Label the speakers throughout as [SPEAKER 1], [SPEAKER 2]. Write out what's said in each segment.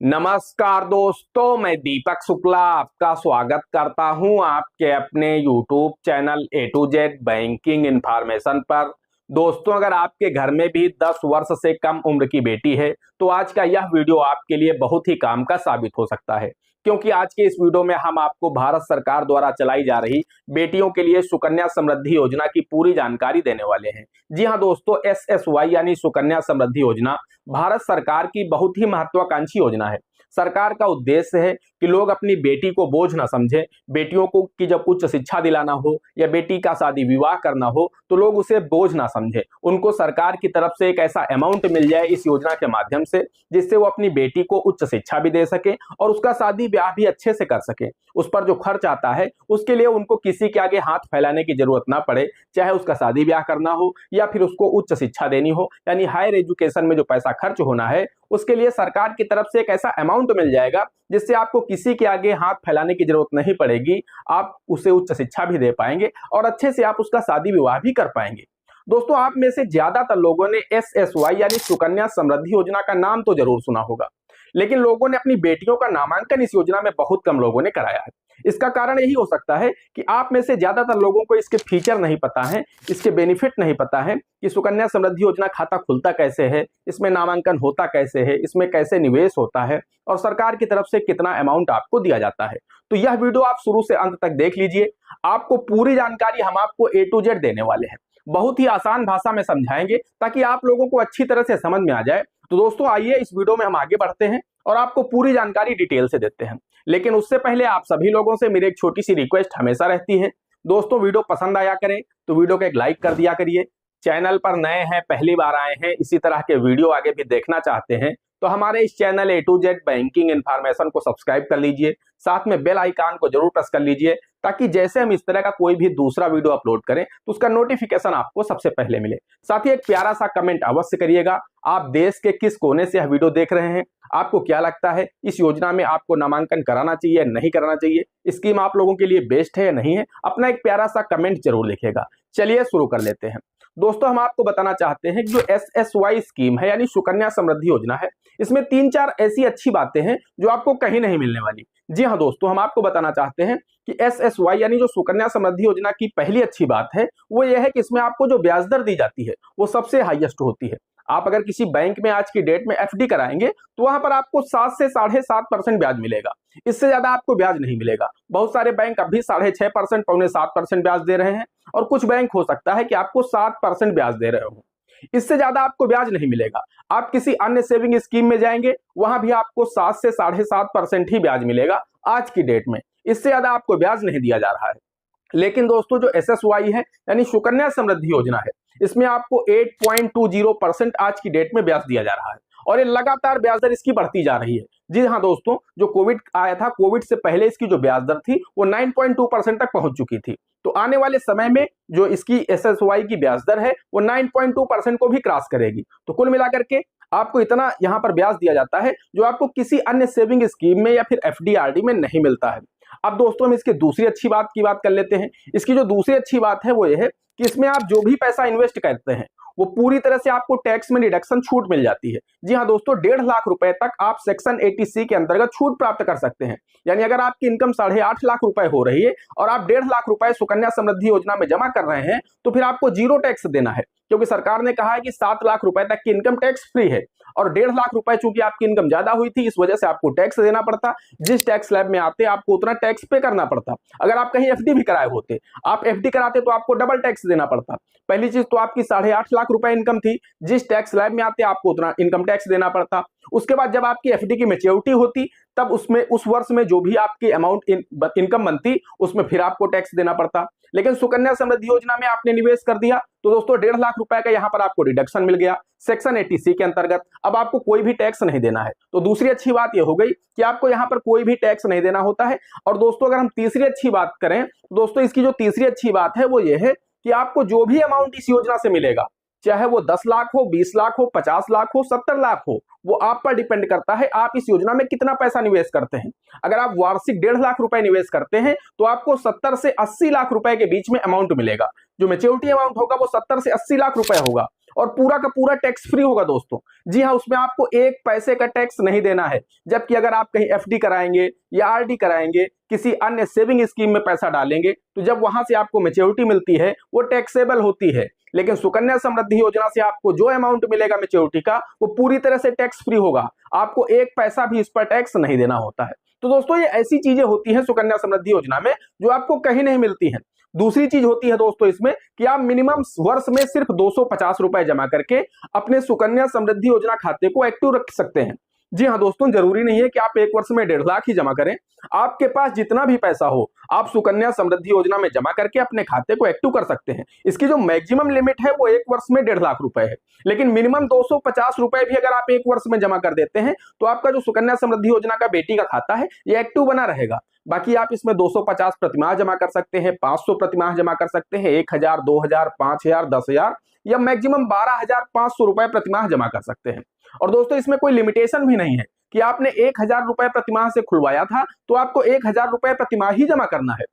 [SPEAKER 1] नमस्कार दोस्तों, मैं दीपक शुक्ला आपका स्वागत करता हूं आपके अपने YouTube channel A to Z banking information पर। दोस्तों, अगर आपके घर में भी 10 वर्ष से कम उम्र की बेटी है तो आज का यह वीडियो आपके लिए बहुत ही काम का साबित हो सकता है, क्योंकि आज के इस वीडियो में हम आपको भारत सरकार द्वारा चलाई जा रही बेटियों के लिए सुकन्या समृद्धि योजना की पूरी जानकारी देने वाले हैं। जी हां दोस्तों, SSY यानी सुकन्या समृद्धि योजना भारत सरकार की बहुत ही महत्वाकांक्षी योजना है। सरकार का उद्देश्य है कि लोग अपनी बेटी को बोझ न समझें। बेटियों को की जब उच्च शिक्षा दिलाना हो या बेटी का शादी विवाह करना हो तो लोग उसे बोझ ना समझें। उनको सरकार की तरफ से एक ऐसा अमाउंट मिल जाए इस योजना के माध्यम से, जिससे वो अपनी बेटी को उच्च शिक्षा भी दे सके और उसका शादी ब्याह भी अच्छे से कर सके। उस पर जो खर्च आता है उसके लिए उनको किसी के आगे हाथ फैलाने की जरूरत ना पड़े, चाहे उसका शादी ब्याह करना हो या फिर उसको उच्च शिक्षा देनी हो, यानी हायर एजुकेशन में जो पैसा खर्च होना है उसके लिए सरकार की तरफ से एक ऐसा अमाउंट मिल जाएगा जिससे आपको किसी के आगे हाथ फैलाने की जरूरत नहीं पड़ेगी। आप उसे उच्च शिक्षा भी दे पाएंगे और अच्छे से आप उसका शादी विवाह भी कर पाएंगे। दोस्तों, आप में से ज्यादातर लोगों ने SSY यानी सुकन्या समृद्धि योजना का नाम तो जरूर सुना होगा, लेकिन लोगों ने अपनी बेटियों का नामांकन इस योजना में बहुत कम लोगों ने कराया है। इसका कारण यही हो सकता है कि आप में से ज्यादातर लोगों को इसके फीचर नहीं पता है, इसके बेनिफिट नहीं पता है कि सुकन्या समृद्धि योजना खाता खुलता कैसे है, इसमें नामांकन होता कैसे है, इसमें कैसे निवेश होता है और सरकार की तरफ से कितना अमाउंट आपको दिया जाता है। तो यह वीडियो आप शुरू से अंत तक देख लीजिए, आपको पूरी जानकारी हम आपको A to Z देने वाले हैं। बहुत ही आसान भाषा में समझाएंगे ताकि आप लोगों को अच्छी तरह से समझ में आ जाए। तो दोस्तों, आइए इस वीडियो में हम आगे बढ़ते हैं और आपको पूरी जानकारी डिटेल से देते हैं। लेकिन उससे पहले आप सभी लोगों से मेरी एक छोटी सी रिक्वेस्ट हमेशा रहती है। दोस्तों, वीडियो पसंद आया करें तो वीडियो को एक लाइक कर दिया करिए। चैनल पर नए हैं, पहली बार आए हैं, इसी तरह के वीडियो आगे भी देखना चाहते हैं तो हमारे इस channel A to Z banking information को सब्सक्राइब कर लीजिए, साथ में बेल आइकन को जरूर प्रेस कर लीजिए ताकि जैसे हम इस तरह का कोई भी दूसरा वीडियो अपलोड करें तो उसका नोटिफिकेशन आपको सबसे पहले मिले। साथ ही एक प्यारा सा कमेंट अवश्य करिएगा, आप देश के किस कोने से यह वीडियो देख रहे हैं, आपको क्या लगता है इस योजना में आपको नामांकन कराना चाहिए या नहीं कराना चाहिए, स्कीम आप लोगों के लिए बेस्ट है या नहीं है, अपना एक प्यारा सा कमेंट जरूर लिखिएगा। चलिए शुरू कर लेते हैं। दोस्तों, हम आपको बताना चाहते हैं कि जो SSY स्कीम है यानी सुकन्या समृद्धि योजना है, इसमें 3-4 ऐसी अच्छी बातें हैं जो आपको कहीं नहीं मिलने वाली। जी हाँ दोस्तों, हम आपको बताना चाहते हैं कि SSY यानी जो सुकन्या समृद्धि योजना की पहली अच्छी बात है वो ये है कि इसमें आपको जो ब्याज दर दी जाती है वो सबसे हाईएस्ट होती है। आप अगर किसी बैंक में आज की डेट में FD कराएंगे तो वहां पर आपको 7 से 7.5% ब्याज मिलेगा, इससे ज्यादा आपको ब्याज नहीं मिलेगा। बहुत सारे बैंक अभी 6.5%, 6.25% ब्याज दे रहे हैं और कुछ बैंक हो सकता है कि आपको 7% ब्याज दे रहे हो। इससे ज्यादा आपको ब्याज नहीं मिलेगा। आप किसी अन्य सेविंग स्कीम में जाएंगे, वहां भी आपको 7 से 7.5% ही ब्याज मिलेगा आज की डेट में, इससे ज्यादा आपको ब्याज नहीं दिया जा रहा है। लेकिन दोस्तों, जो SSY है यानी सुकन्या समृद्धि योजना है, इसमें आपको 8.20% आज की डेट में ब्याज दिया जा रहा है और ये लगातार ब्याज दर इसकी बढ़ती जा रही है। जी हाँ दोस्तों, जो कोविड आया था, कोविड से पहले इसकी जो ब्याज दर थी वो 9.2% तक पहुंच चुकी थी। तो आने वाले समय में जो इसकी SSY की ब्याज दर है वो 9.2% को भी क्रॉस करेगी। तो कुल मिलाकर के आपको इतना यहाँ पर ब्याज दिया जाता है जो आपको किसी अन्य सेविंग स्कीम में या फिर FD RD में नहीं मिलता है। अब दोस्तों, हम इसकी दूसरी अच्छी बात की बात कर लेते हैं। इसकी जो दूसरी अच्छी बात है वो ये है कि इसमें आप जो भी पैसा इन्वेस्ट करते हैं वो पूरी तरह से आपको टैक्स में डिडक्शन छूट मिल जाती है। जी हाँ दोस्तों, 1.5 लाख रुपए तक आप सेक्शन 80C के अंतर्गत छूट प्राप्त कर सकते हैं। यानी अगर आपकी इनकम 8.5 लाख रुपए हो रही है और आप 1.5 लाख रुपए सुकन्या समृद्धि योजना में जमा कर रहे हैं तो फिर आपको 0 टैक्स देना है, क्योंकि सरकार ने कहा है कि 7 लाख रुपए तक की इनकम टैक्स फ्री है और 1.5 लाख रुपए चूंकि आपकी इनकम ज्यादा हुई थी, इस वजह से आपको टैक्स देना पड़ता। जिस टैक्स स्लैब में आते आपको उतना टैक्स पे करना पड़ता। अगर आप कहीं FD भी कराए होते, आप FD कराते तो आपको डबल टैक्स देना पड़ता। पहली चीज तो आपकी 8.5 लाख रुपए इनकम थी, जिस टैक्स स्लैब में आते आपको उतना इनकम टैक्स देना पड़ता। उसके बाद जब आपकी FD की मैच्योरिटी होती तब उसमें उस वर्ष में जो भी आपकी अमाउंट इनकम बनती उसमें फिर आपको टैक्स देना पड़ता। लेकिन सुकन्या समृद्धि योजना में आपने निवेश कर दिया तो दोस्तों 1.5 लाख रुपए का यहाँ पर आपको डिडक्शन मिल गया सेक्शन 80C के अंतर्गत। अब आपको कोई भी टैक्स नहीं देना है। तो दूसरी अच्छी बात यह हो गई कि आपको यहाँ पर कोई भी टैक्स नहीं देना होता है। और दोस्तों, अगर हम तीसरी अच्छी बात करें तो दोस्तों, इसकी जो तीसरी अच्छी बात है वो ये है कि आपको जो भी अमाउंट इस योजना से मिलेगा, चाहे वो 10 लाख हो, 20 लाख हो, 50 लाख हो, 70 लाख हो, वो आप पर डिपेंड करता है आप इस योजना में कितना पैसा निवेश करते हैं। अगर आप वार्षिक 1.5 लाख रुपए निवेश करते हैं तो आपको 70 से 80 लाख रुपए के बीच में अमाउंट मिलेगा। जो मैच्योरिटी अमाउंट होगा वो 70 से 80 लाख रुपए होगा और पूरा का पूरा टैक्स फ्री होगा दोस्तों। जी हाँ, उसमें आपको एक पैसे का टैक्स नहीं देना है। जबकि अगर आप कहीं एफडी कराएंगे या आरडी कराएंगे, किसी अन्य सेविंग स्कीम में पैसा डालेंगे, तो जब वहां से आपको मैच्योरिटी मिलती है वो टैक्सेबल होती है। लेकिन सुकन्या समृद्धि योजना से आपको जो अमाउंट मिलेगा मैच्योरिटी का, वो पूरी तरह से टैक्स फ्री होगा। आपको एक पैसा भी इस पर टैक्स नहीं देना होता है। तो दोस्तों ये ऐसी चीजें होती हैं सुकन्या समृद्धि योजना में जो आपको कहीं नहीं मिलती हैं। दूसरी चीज होती है दोस्तों इसमें कि आप मिनिमम वर्ष में सिर्फ 250 रुपए जमा करके अपने सुकन्या समृद्धि योजना खाते को एक्टिव रख सकते हैं। जी हाँ दोस्तों, जरूरी नहीं है कि आप एक वर्ष में 1.5 लाख ही जमा करें। आपके पास जितना भी पैसा हो आप सुकन्या समृद्धि योजना में जमा करके अपने खाते को एक्टिव कर सकते हैं। इसकी जो मैक्सिमम लिमिट है वो एक वर्ष में 1.5 लाख रुपए है, लेकिन मिनिमम 250 रुपए भी अगर आप एक वर्ष में जमा कर देते हैं तो आपका जो सुकन्या समृद्धि योजना का बेटी का खाता है ये एक्टिव बना रहेगा। बाकी आप इसमें 250 प्रतिमाह जमा कर सकते हैं, 500 प्रतिमाह जमा कर सकते हैं, 1000, 2000, 5000, 10,000 या मैक्सिमम 12,500 रुपए प्रतिमाह जमा कर सकते हैं। और दोस्तों इसमें कोई लिमिटेशन भी नहीं है कि आपने 1000 रुपए प्रतिमाह से खुलवाया था तो आपको 1000 रुपए प्रतिमाह ही जमा करना है।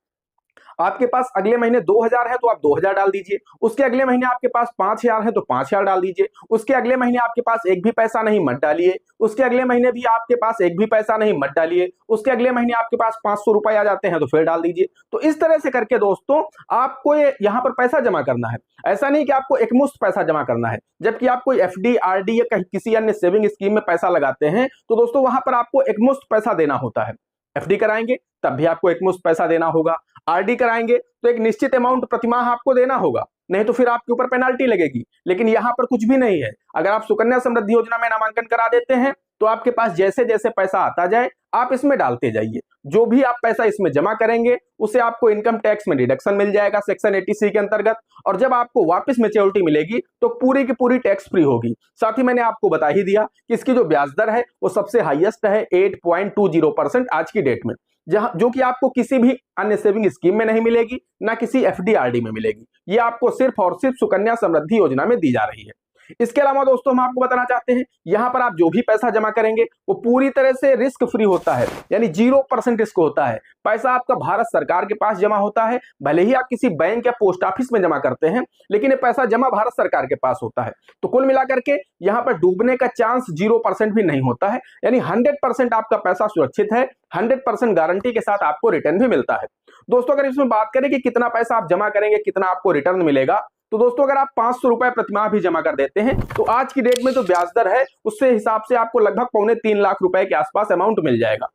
[SPEAKER 1] आपके पास अगले महीने 2000 है तो आप 2000 डाल दीजिए, उसके अगले महीने आपके पास 5000 है तो 5000 डाल दीजिए, उसके अगले महीने आपके पास एक भी पैसा नहीं मत डालिए, उसके अगले महीने भी आपके पास एक भी पैसा नहीं मत डालिए, उसके अगले महीने आपके पास 500 रुपए आ जाते हैं तो फिर डाल दीजिए। तो इस तरह से करके दोस्तों आपको ये यहाँ पर पैसा जमा करना है। ऐसा नहीं कि आपको एकमुश्त पैसा जमा करना है। जबकि आप कोई एफडी, आरडी या किसी अन्य सेविंग स्कीम में पैसा लगाते हैं तो दोस्तों वहां पर आपको एकमुश्त पैसा देना होता है। एफडी कराएंगे तब भी आपको एकमुश्त पैसा देना होगा, आरडी कराएंगे तो एक निश्चित अमाउंट प्रतिमाह आपको देना होगा, नहीं तो फिर आपके ऊपर पेनाल्टी लगेगी। लेकिन यहाँ पर कुछ भी नहीं है। अगर आप सुकन्या समृद्धि योजना में नामांकन करा देते हैं तो आपके पास जैसे जैसे पैसा आता जाए आप इसमें डालते जाइए। जो भी आप पैसा इसमें जमा करेंगे उसे आपको इनकम टैक्स में डिडक्शन मिल जाएगा सेक्शन 80C के अंतर्गत, और जब आपको वापस मैच्योरिटी मिलेगी तो पूरी की पूरी टैक्स फ्री होगी। साथ ही मैंने आपको बता ही दिया कि इसकी जो ब्याज दर है वो सबसे हाईएस्ट है 8.20% आज की डेट में, जहां जो कि आपको किसी भी अन्य सेविंग स्कीम में नहीं मिलेगी, ना किसी एफडी आरडी में मिलेगी। ये आपको सिर्फ और सिर्फ सुकन्या समृद्धि योजना में दी जा रही है। इसके अलावा दोस्तों हम आपको बताना चाहते हैं यहाँ पर आप जो भी पैसा जमा करेंगे वो पूरी तरह से रिस्क फ्री होता है, यानी 0% रिस्क होता है। पैसा आपका भारत सरकार के पास जमा होता है, भले ही आप किसी बैंक या पोस्ट ऑफिस में जमा करते हैं लेकिन ये पैसा जमा भारत सरकार के पास होता है। तो कुल मिलाकर के यहाँ पर डूबने का चांस 0% भी नहीं होता है, यानी 100% आपका पैसा सुरक्षित है, 100% गारंटी के साथ आपको रिटर्न भी मिलता है। दोस्तों अगर इसमें बात करें कि कितना पैसा आप जमा करेंगे, कितना आपको रिटर्न मिलेगा, तो दोस्तों अगर आप 500 रुपए प्रतिमाह भी जमा कर देते हैं तो आज की डेट में जो ब्याज दर है उससे हिसाब से आपको लगभग 2.25 लाख रुपए के आसपास अमाउंट मिल जाएगा।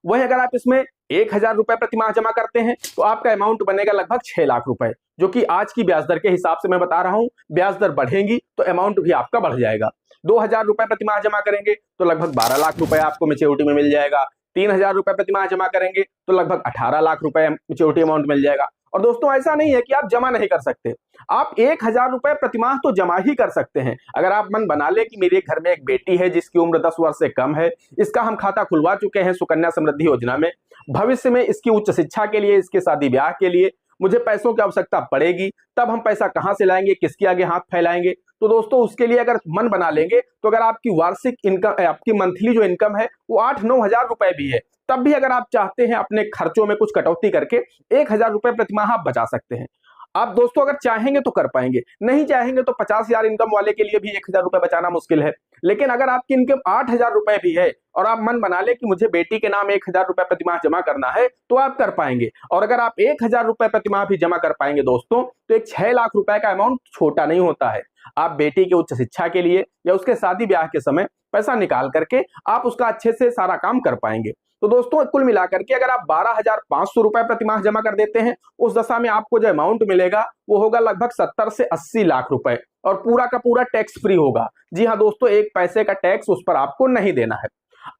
[SPEAKER 1] वही अगर आप इसमें 1000 रुपए प्रतिमाह जमा करते हैं तो आपका अमाउंट बनेगा लगभग 6 लाख रुपए, जो कि आज की ब्याज दर के हिसाब से मैं बता रहा हूं। ब्याज दर बढ़ेगी तो अमाउंट भी आपका बढ़ जाएगा। 2000 रुपए प्रतिमाह जमा करेंगे तो लगभग 12 लाख रुपए आपको मैच्योरिटी में मिल जाएगा। 3000 रुपए प्रतिमाह जमा करेंगे तो लगभग 18 लाख रुपए मैच्योरिटी अमाउंट मिल जाएगा। और दोस्तों ऐसा नहीं है कि आप जमा नहीं कर सकते, आप 1000 रुपए प्रतिमाह तो जमा ही कर सकते हैं। अगर आप मन बना ले कि मेरे घर में एक बेटी है जिसकी उम्र 10 वर्ष से कम है, इसका हम खाता खुलवा चुके हैं सुकन्या समृद्धि योजना में, भविष्य में इसकी उच्च शिक्षा के लिए, इसके शादी ब्याह के लिए मुझे पैसों की आवश्यकता पड़ेगी, तब हम पैसा कहां से लाएंगे, किसके आगे हाथ फैलाएंगे। तो दोस्तों उसके लिए अगर मन बना लेंगे तो अगर आपकी वार्षिक इनकम, आपकी मंथली जो इनकम है वो 8-9 हजार रुपए भी है, तब भी अगर आप चाहते हैं अपने खर्चों में कुछ कटौती करके 1000 रुपए प्रतिमाह आप बचा सकते हैं। आप दोस्तों अगर चाहेंगे तो कर पाएंगे, नहीं चाहेंगे तो 50,000 इनकम वाले के लिए भी 1000 रुपए बचाना मुश्किल है। लेकिन अगर आपकी इनकम 8000 रुपए भी है और आप मन बना ले कि मुझे बेटी के नाम 1000 रुपए प्रतिमाह जमा करना है तो आप कर पाएंगे। और अगर आप 1000 रुपए प्रतिमाह भी जमा कर पाएंगे दोस्तों तो एक 6 लाख रुपए का अमाउंट छोटा नहीं होता है। आप बेटी के उच्च शिक्षा के लिए या उसके शादी ब्याह के समय पैसा निकाल करके आप उसका अच्छे से सारा काम कर पाएंगे। तो दोस्तों कुल मिलाकर के अगर आप 12,500 रुपए प्रतिमाह जमा कर देते हैं, उस दशा में आपको जो अमाउंट मिलेगा वो होगा लगभग 70 से 80 लाख रुपए, और पूरा का पूरा टैक्स फ्री होगा। जी हाँ दोस्तों, एक पैसे का टैक्स उस पर आपको नहीं देना है।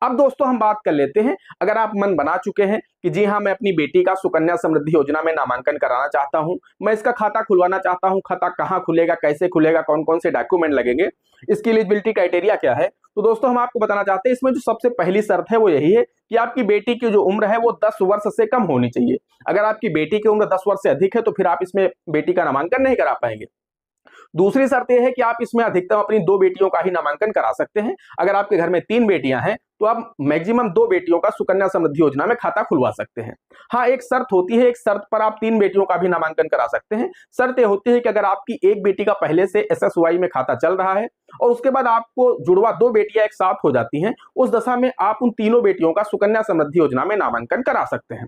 [SPEAKER 1] अब दोस्तों हम बात कर लेते हैं, अगर आप मन बना चुके हैं कि जी हाँ मैं अपनी बेटी का सुकन्या समृद्धि योजना में नामांकन कराना चाहता हूं, मैं इसका खाता खुलवाना चाहता हूं, खाता कहां खुलेगा, कैसे खुलेगा, कौन कौन से डॉक्यूमेंट लगेंगे, इसकी एलिजिबिलिटी क्राइटेरिया क्या है, तो दोस्तों हम आपको बताना चाहते हैं इसमें जो सबसे पहली शर्त है वो यही है कि आपकी बेटी की जो उम्र है वो 10 वर्ष से कम होनी चाहिए। अगर आपकी बेटी की उम्र 10 वर्ष से अधिक है तो फिर आप इसमें बेटी का नामांकन नहीं करा पाएंगे। दूसरी शर्त यह है कि आप इसमें अधिकतम अपनी 2 बेटियों का ही नामांकन करा सकते हैं। अगर आपके घर में 3 बेटियां हैं तो आप मैक्सिमम 2 बेटियों का सुकन्या समृद्धि योजना में खाता खुलवा सकते हैं। हाँ, एक शर्त होती है, एक शर्त पर आप 3 बेटियों का भी नामांकन करा सकते हैं। शर्त यह होती है कि अगर आपकी एक बेटी का पहले से SSY में खाता चल रहा है और उसके बाद आपको जुड़वा 2 बेटियां एक साथ हो जाती हैं, उस दशा में आप उन तीनों बेटियों का सुकन्या समृद्धि योजना में नामांकन करा सकते हैं।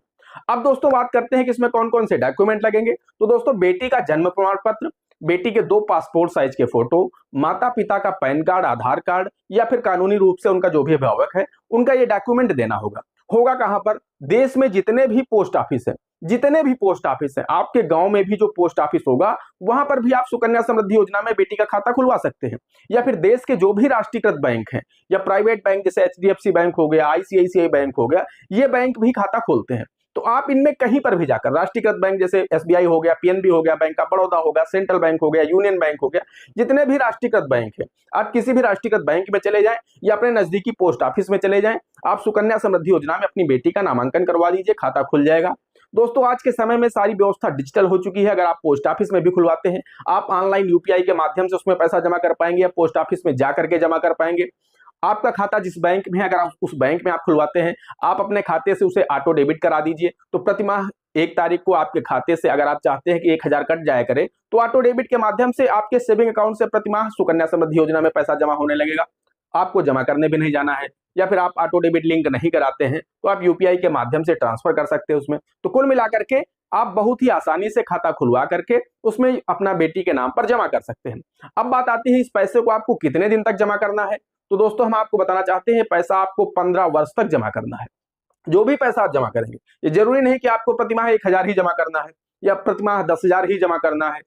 [SPEAKER 1] अब दोस्तों बात करते हैं कि इसमें कौन कौन से डॉक्यूमेंट लगेंगे। तो दोस्तों बेटी का जन्म प्रमाण पत्र, बेटी के 2 पासपोर्ट साइज के फोटो, माता पिता का पैन कार्ड, आधार कार्ड या फिर कानूनी रूप से उनका जो भी अभिभावक है उनका ये डॉक्यूमेंट देना होगा। होगा कहां पर? देश में जितने भी पोस्ट ऑफिस है, जितने भी पोस्ट ऑफिस है, आपके गांव में भी जो पोस्ट ऑफिस होगा वहां पर भी आप सुकन्या समृद्धि योजना में बेटी का खाता खुलवा सकते हैं। या फिर देश के जो भी राष्ट्रीयकृत बैंक हैं या प्राइवेट बैंक जैसे HDFC बैंक हो गया, ICICI बैंक हो गया, ये बैंक भी खाता खोलते हैं। तो आप इनमें कहीं पर भी जाकर राष्ट्रीयकृत बैंक जैसे SBI हो गया, PNB हो गया, बैंक ऑफ बड़ौदा हो गया, सेंट्रल बैंक हो गया, यूनियन बैंक हो गया, जितने भी राष्ट्रीयकृत बैंक है, आप किसी भी राष्ट्रीयकृत बैंक में चले जाएं या अपने नजदीकी पोस्ट ऑफिस में चले जाएं, आप सुकन्या समृद्धि योजना में अपनी बेटी का नामांकन करवा दीजिए, खाता खुल जाएगा। दोस्तों आज के समय में सारी व्यवस्था डिजिटल हो चुकी है। अगर आप पोस्ट ऑफिस में भी खुलवाते हैं, आप ऑनलाइन UPI के माध्यम से उसमें पैसा जमा कर पाएंगे या पोस्ट ऑफिस में जाकर के जमा कर पाएंगे। आपका खाता जिस बैंक में है, अगर आप उस बैंक में आप खुलवाते हैं, आप अपने खाते से उसे ऑटो डेबिट करा दीजिए। तो प्रतिमाह 1 तारीख को आपके खाते से अगर आप चाहते हैं कि 1000 कट जाया करे, तो ऑटो डेबिट के माध्यम से आपके सेविंग अकाउंट से प्रतिमाह सुकन्या समृद्धि योजना में पैसा जमा होने लगेगा। आपको जमा करने भी नहीं जाना है। या फिर आप ऑटो डेबिट लिंक नहीं कराते हैं तो आप UPI के माध्यम से ट्रांसफर कर सकते हैं उसमें। तो कुल मिलाकर के आप बहुत ही आसानी से खाता खुलवा करके उसमें अपना बेटी के नाम पर जमा कर सकते हैं। अब बात आती है इस पैसे को आपको कितने दिन तक जमा करना है। तो दोस्तों हम आपको बताना चाहते हैं पैसा आपको 15 वर्ष तक जमा करना है। जो भी पैसा आप जमा करेंगे, ये जरूरी नहीं कि आपको प्रतिमाह 1000 ही जमा करना है या प्रतिमाह 10,000 ही जमा करना है।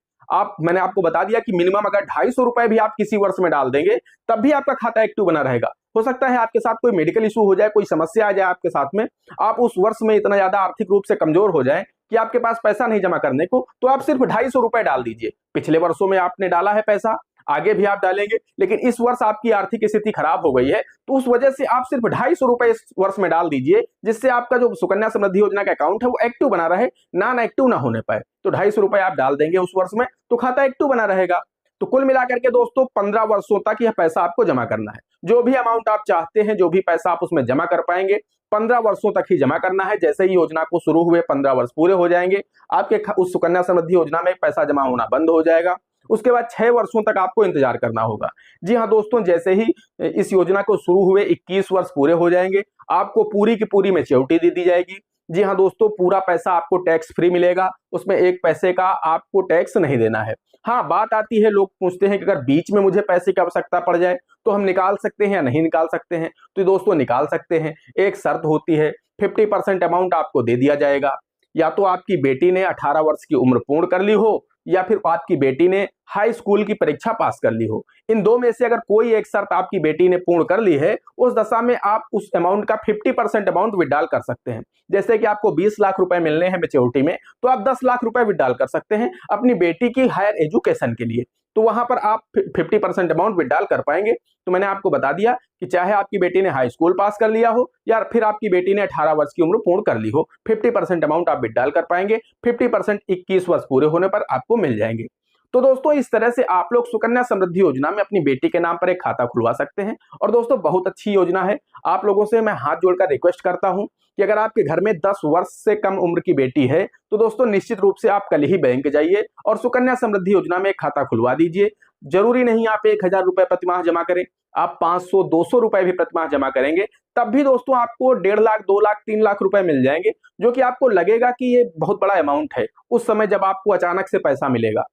[SPEAKER 1] मैंने आपको बता दिया कि मिनिमम अगर 250 रुपए भी आप किसी वर्ष में डाल देंगे तब भी आपका खाता एक्टिव बना रहेगा। हो सकता है आपके साथ कोई मेडिकल इशू हो जाए, कोई समस्या आ जाए आपके साथ में, आप उस वर्ष में इतना ज्यादा आर्थिक रूप से कमजोर हो जाए कि आपके पास पैसा नहीं जमा करने को, तो आप सिर्फ 250 रुपए डाल दीजिए। पिछले वर्षों में आपने डाला है पैसा, आगे भी आप डालेंगे, लेकिन इस वर्ष आपकी आर्थिक स्थिति खराब हो गई है तो उस वजह से आप सिर्फ 250 रुपए इस वर्ष में डाल दीजिए, जिससे आपका जो सुकन्या समृद्धि योजना का अकाउंट है वो एक्टिव बना रहे, नॉन एक्टिव ना होने पाए। तो 250 रुपए आप डाल देंगे उस वर्ष में तो खाता एक्टिव बना रहेगा। तो कुल मिलाकर के दोस्तों 15 वर्षों तक यह पैसा आपको जमा करना है। जो भी अमाउंट आप चाहते हैं, जो भी पैसा आप उसमें जमा कर पाएंगे, 15 वर्षों तक ही जमा करना है। जैसे ही योजना को शुरू हुए 15 वर्ष पूरे हो जाएंगे, आपके उस सुकन्या समृद्धि योजना में पैसा जमा होना बंद हो जाएगा। उसके बाद 6 वर्षों तक आपको इंतजार करना होगा। जी हाँ दोस्तों, जैसे ही इस योजना को शुरू हुए 21 वर्ष पूरे हो जाएंगे, आपको पूरी की पूरी मैच्योरिटी दे दी जाएगी। जी हाँ दोस्तों, पूरा पैसा आपको टैक्स फ्री मिलेगा, उसमें 1 पैसे का आपको टैक्स नहीं देना है। हाँ, बात आती है, लोग पूछते हैं कि अगर बीच में मुझे पैसे की आवश्यकता पड़ जाए तो हम निकाल सकते हैं या नहीं निकाल सकते हैं। तो दोस्तों निकाल सकते हैं। एक शर्त होती है, 50% अमाउंट आपको दे दिया जाएगा। या तो आपकी बेटी ने 18 वर्ष की उम्र पूर्ण कर ली हो या फिर आपकी बेटी ने हाई स्कूल की परीक्षा पास कर ली हो। इन दो में से अगर कोई एक शर्त आपकी बेटी ने पूर्ण कर ली है, उस दशा में आप उस अमाउंट का 50% अमाउंट विड्रॉल कर सकते हैं। जैसे कि आपको 20 लाख रुपए मिलने हैं मैच्योरिटी में, तो आप 10 लाख रुपए विड्रॉल कर सकते हैं अपनी बेटी की हायर एजुकेशन के लिए। तो वहां पर आप 50% अमाउंट विड्रॉल कर पाएंगे। तो मैंने आपको बता दिया कि चाहे आपकी बेटी ने हाई स्कूल पास कर लिया हो या फिर आपकी बेटी ने 18 वर्ष की उम्र पूर्ण कर ली हो, 50% अमाउंट आप विड्रॉल कर पाएंगे। 50% 21 वर्ष पूरे होने पर आपको मिल जाएंगे। तो दोस्तों इस तरह से आप लोग सुकन्या समृद्धि योजना में अपनी बेटी के नाम पर एक खाता खुलवा सकते हैं। और दोस्तों बहुत अच्छी योजना है। आप लोगों से मैं हाथ जोड़कर रिक्वेस्ट करता हूं कि अगर आपके घर में 10 वर्ष से कम उम्र की बेटी है तो दोस्तों निश्चित रूप से आप कल ही बैंक जाइए और सुकन्या समृद्धि योजना में एक खाता खुलवा दीजिए। जरूरी नहीं आप 1000 रुपए प्रतिमाह जमा करें, आप 500 200 रुपए भी प्रतिमाह जमा करेंगे तब भी दोस्तों आपको 1.5 लाख 2 लाख 3 लाख रुपए मिल जाएंगे, जो कि आपको लगेगा कि ये बहुत बड़ा अमाउंट है उस समय जब आपको अचानक से पैसा मिलेगा।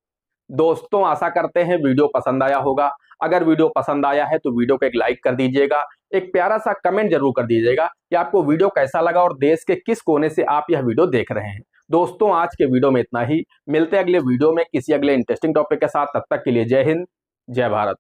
[SPEAKER 1] दोस्तों आशा करते हैं वीडियो पसंद आया होगा। अगर वीडियो पसंद आया है तो वीडियो को एक लाइक कर दीजिएगा, एक प्यारा सा कमेंट जरूर कर दीजिएगा कि आपको वीडियो कैसा लगा और देश के किस कोने से आप यह वीडियो देख रहे हैं। दोस्तों आज के वीडियो में इतना ही, मिलते हैं अगले वीडियो में किसी अगले इंटरेस्टिंग टॉपिक के साथ। तब तक के लिए जय हिंद, जय भारत।